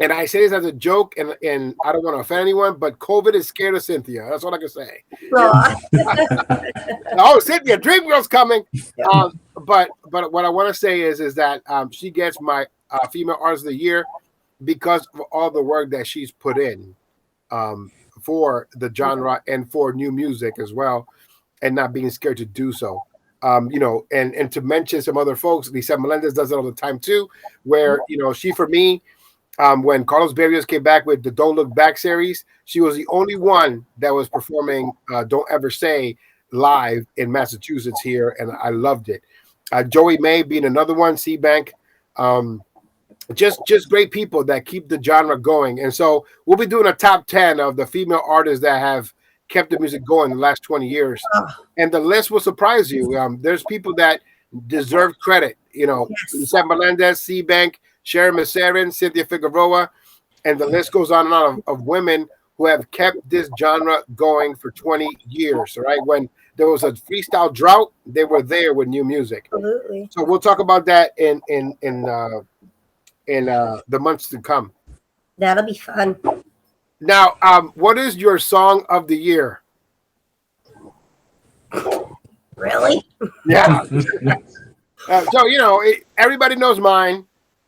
And I say this as a joke, and I don't want to offend anyone, but COVID is scared of Cynthia. That's all I can say. Oh, Cynthia, Dream Girl's coming. But what I want to say is that she gets my Female Artist of the Year because of all the work that she's put in for the genre and for new music as well, and not being scared to do so. And to mention some other folks, Lisa Melendez does it all the time too, where she, for me, when Carlos Berrios came back with the Don't Look Back series, she was the only one that was performing Don't Ever Say live in Massachusetts here, and I loved it. Joey May being another one, C-Bank. Just great people that keep the genre going. And so we'll be doing a top 10 of the female artists that have kept the music going the last 20 years. And the list will surprise you. There's people that deserve credit, Lisa Melendez, C-Bank, Sharon Masserin, Cynthia Figueroa, and the list goes on and on of women who have kept this genre going for 20 years. All right. When there was a freestyle drought, they were there with new music. Absolutely. So we'll talk about that in the months to come. That'll be fun. Now, what is your song of the year? Really? Yeah. So everybody knows mine.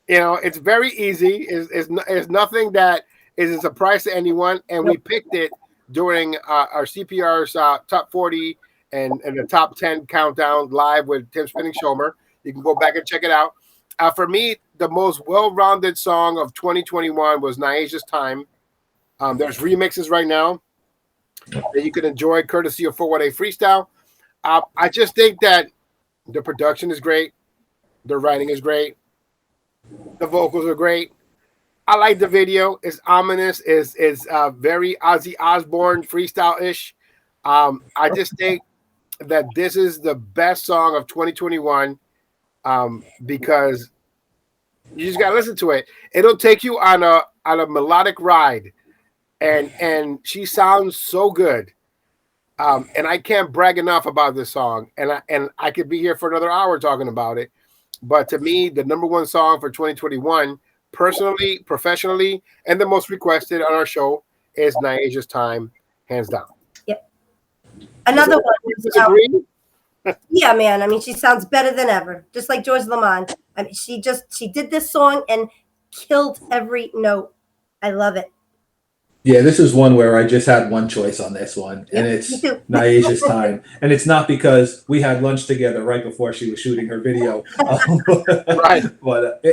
It's very easy. It's nothing that is a surprise to anyone. And we picked it during our CPR's top 40 and the top 10 countdown live with Tim Spinning Shomer. You can go back and check it out. For me, the most well-rounded song of 2021 was Niaja's Time. There's remixes right now that you can enjoy courtesy of 418 Freestyle. I just think that the production is great. The writing is great. The vocals are great. I like the video. It's ominous. It's very Ozzy Osbourne freestyle-ish. I just think that this is the best song of 2021 because you just gotta listen to it. It'll take you on a melodic ride, and she sounds so good. And I can't brag enough about this song. And I could be here for another hour talking about it. But to me, the number one song for 2021, personally, professionally, and the most requested on our show is Niaja's Time, hands down. Yep. Another one. Yeah, man. I mean, she sounds better than ever. Just like George Lamond. I mean, she did this song and killed every note. I love it. Yeah, this is one where I just had one choice on this one, and it's Niaja's Time. And it's not because we had lunch together right before she was shooting her video. Right. But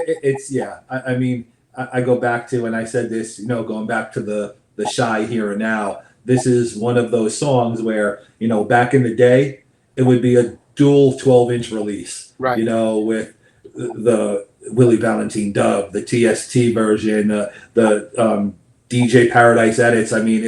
I mean, I go back to, and I said this, going back to the Shy Here and Now, this is one of those songs where, back in the day, it would be a dual 12-inch release, right? With the Willie Valentine dub, the TST version, the DJ Paradise edits. I mean,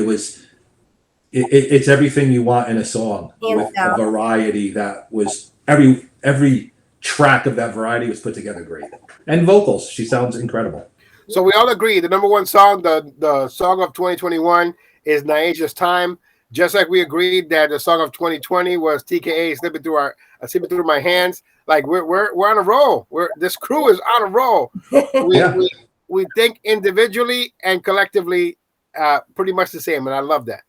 it's everything you want in a song with a variety that was every track of that variety was put together great. And vocals, she sounds incredible. So we all agree the number one song, the song of 2021 is Niaja's Time. just like we agreed that the song of 2020 was TKA slipping through my hands. Like we're on a roll. This crew is on a roll. We think individually and collectively pretty much the same, and I love that.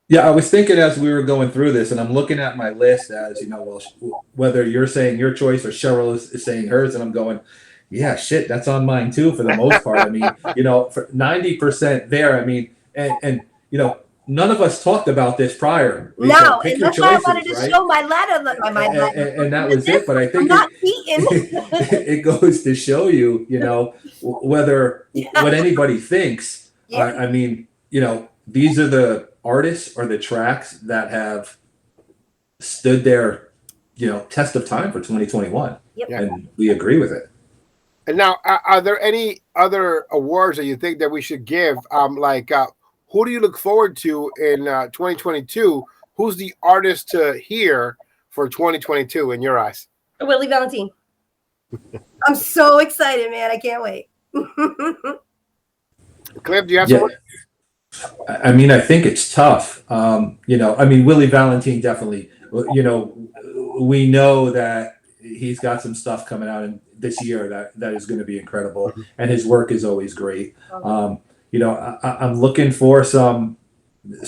Yeah, I was thinking as we were going through this, and I'm looking at my list as, well, whether you're saying your choice or Cheryl is saying hers, and I'm going, yeah, shit, that's on mine too for the most part. I mean, for 90% there. I mean, and none of us talked about this prior. No, and that's why I wanted to show my letter. And that was it. But I think it goes to show you, whether what anybody thinks. Yeah. I mean, these are the artists or the tracks that have stood their, test of time for 2021. Yep. And we agree with it. And now, are there any other awards that you think that we should give? Who do you look forward to in 2022? Who's the artist to hear for 2022 in your eyes? Willie Valentine. I'm so excited, man. I can't wait. Cliff, do you have someone? I mean, I think it's tough. Willie Valentine definitely, we know that he's got some stuff coming out in this year that is going to be incredible, and his work is always great. I'm looking for some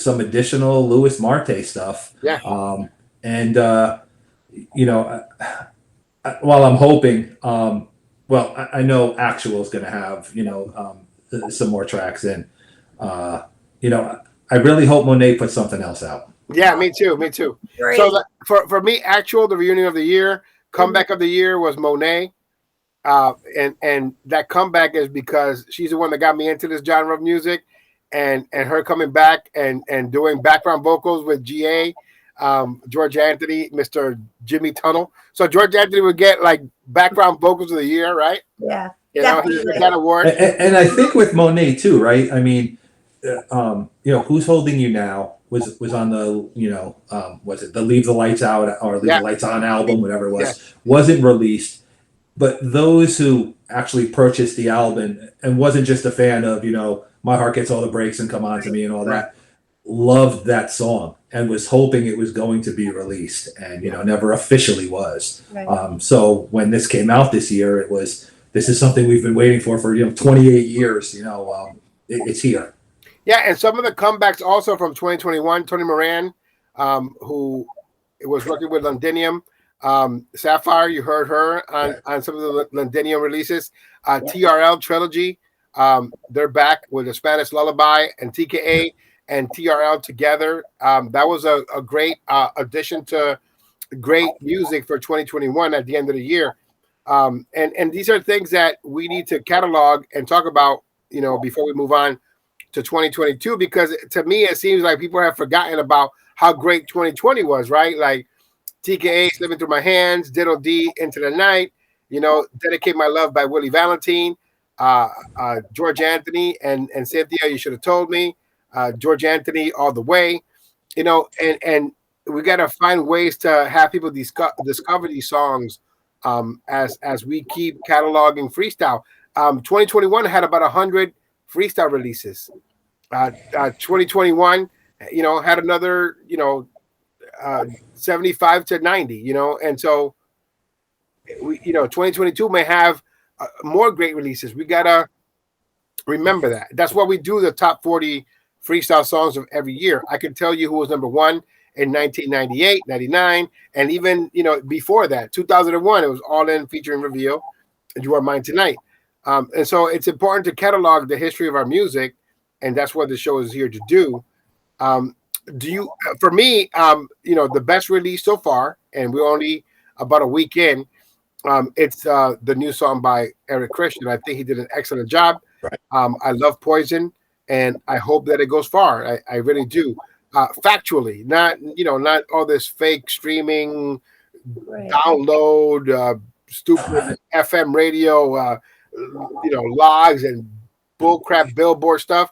additional Louis Marte stuff. Yeah. While I'm hoping, I know Actual is going to have some more tracks in. I really hope Monet puts something else out. Yeah, me too. Great. So for me, Actual, the reunion of the year, comeback of the year was Monet. And that comeback is because she's the one that got me into this genre of music, and her coming back and doing background vocals with GA, George Anthony, Mr. Jimmy Tunnel. So George Anthony would get like background vocals of the year, right? Yeah. He got that award. And I think with Monet too, right? I mean, Who's Holding You Now was on the, was it the Leave the Lights Out or Leave the Lights On album, whatever it was, wasn't released. But those who actually purchased the album and wasn't just a fan of, My Heart Gets All the Breaks and Come On to Me and all that, loved that song and was hoping it was going to be released, and never officially was. Right. So when this came out this year, this is something we've been waiting for 28 years. It's here. Yeah, and some of the comebacks also from 2021, Tony Moran, who was working with Londinium. Sapphire, you heard her on some of the Londinium releases. TRL Trilogy, they're back with the Spanish Lullaby and TKA and TRL together. That was a great addition to great music for 2021 at the end of the year. And these are things that we need to catalog and talk about, before we move on to 2022, because to me, it seems like people have forgotten about how great 2020 was, right? Like TKA, Slipping Through My Hands, Diddle D, Into the Night, Dedicate My Love by Willie Valentine, George Anthony and Cynthia, You Should Have Told Me, George Anthony, All the Way, and we got to find ways to have people discover these songs as we keep cataloging freestyle. 2021 had about 100 freestyle releases. 2021, had another, 75 to 90, and so we, 2022 may have more great releases. We gotta remember that. That's why we do the top 40 freestyle songs of every year. I can tell you who was number one in 1998, 99, and even before that, 2001. It was All In featuring Reveal, and You Are Mine Tonight. And so it's important to catalog the history of our music, and that's what the show is here to do. For me, the best release so far, and we're only about a week in, it's the new song by Eric Christian. I think he did an excellent job. Right. I love Poison, and I hope that it goes far. I really do. Factually, not all this fake streaming, download, stupid FM radio, logs and bullcrap billboard stuff.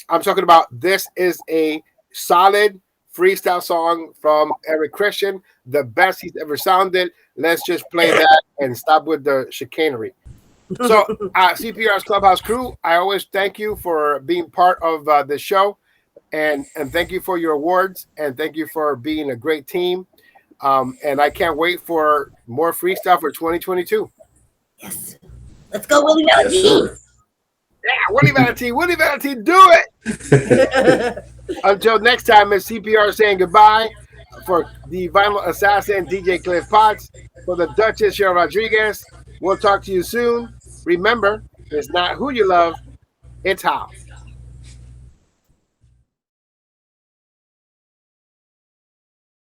I'm talking about this is a solid freestyle song from Eric Christian, the best he's ever sounded. Let's just play that and stop with the chicanery. So, CPR's Clubhouse crew, I always thank you for being part of the show. and thank you for your awards, and thank you for being a great team. And I can't wait for more freestyle for 2022. Yes. Let's go, Willie Yes, Valentine. sir. Yeah, Woody Valentine, do it. Until next time, it's CPR saying goodbye for the Vinyl Assassin, DJ Cliff Potts, for the Duchess, Cheryl Rodriguez. We'll talk to you soon. Remember, it's not who you love, it's how.